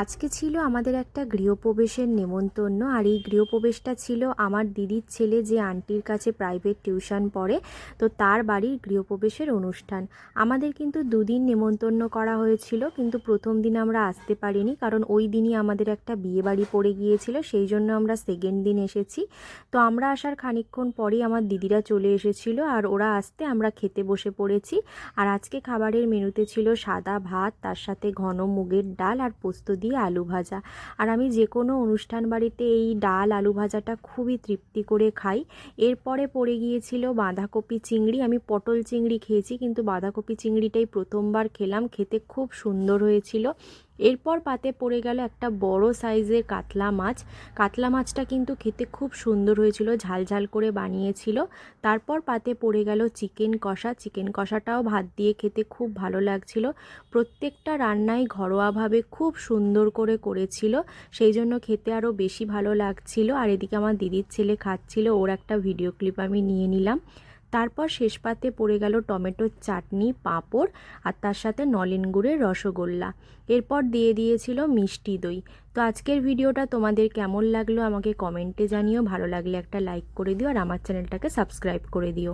আজকে ছিল আমাদের একটা গৃহপ্রবেশের নেমন্তন্ন। আর এই গৃহপ্রবেশটা ছিল আমার দিদির ছেলে যে আন্টির কাছে প্রাইভেট টিউশন পড়ে, তো তার বাড়ির গৃহপ্রবেশের অনুষ্ঠান। আমাদের কিন্তু দুদিন নেমন্তন্ন করা হয়েছিল, কিন্তু প্রথম দিন আমরা আসতে পারিনি, কারণ ওই দিনই আমাদের একটা বিয়ে বাড়ি পড়ে গিয়েছিল, সেই জন্য আমরা সেকেন্ড দিন এসেছি। তো আমরা আসার খানিকক্ষণ পরেই আমার দিদিরা চলে এসেছিল, আর ওরা আসতে আমরা খেতে বসে পড়েছি। আর আজকে খাবারের মেনুতে ছিল সাদা ভাত, তার সাথে ঘন মুগের ডাল আর পোস্ত দিয়ে আলু ভাজা। আর আমি যে কোনো অনুষ্ঠান বাড়িতে এই ডাল আলু ভাজাটা খুবই তৃপ্তি করে খাই। এরপরে পড়ে গিয়েছিল বাঁধাকপি চিংড়ি। আমি পটল চিংড়ি খেয়েছি, কিন্তু বাঁধাকপি চিংড়িটাই প্রথমবার খেলাম, খেতে খুব সুন্দর হয়েছিল। এরপর পাতে পড়ে গেল একটা বড় সাইজের কাতলা মাছ। কাতলা মাছটা কিন্তু খেতে খুব সুন্দর হয়েছিল, ঝাল ঝাল করে বানিয়েছিল। তারপর পাতে পড়ে গেল চিকেন কষা। চিকেন কষাটাও ভাত দিয়ে খেতে খুব ভালো লাগছিল। প্রত্যেকটা রান্নাই ঘরোয়াভাবে খুব সুন্দর করে করেছিল, সেই জন্য খেতে আরও বেশি ভালো লাগছিল। আর এদিকে আমার দিদির ছেলে খাচ্ছিল, ওর একটা ভিডিও ক্লিপ আমি নিয়ে নিলাম। তারপর শেষ পাতে পড়ে গেল টমেটোর চাটনি, পাঁপড়, আর তার সাথে নলেন গুড়ের রসগোল্লা। এরপর দিয়ে দিয়েছিল মিষ্টি দই। তো আজকের ভিডিওটা তোমাদের কেমন লাগলো আমাকে কমেন্টে জানিও। ভালো লাগলে একটা লাইক করে দিও, আর আমার চ্যানেলটাকে সাবস্ক্রাইব করে দিও।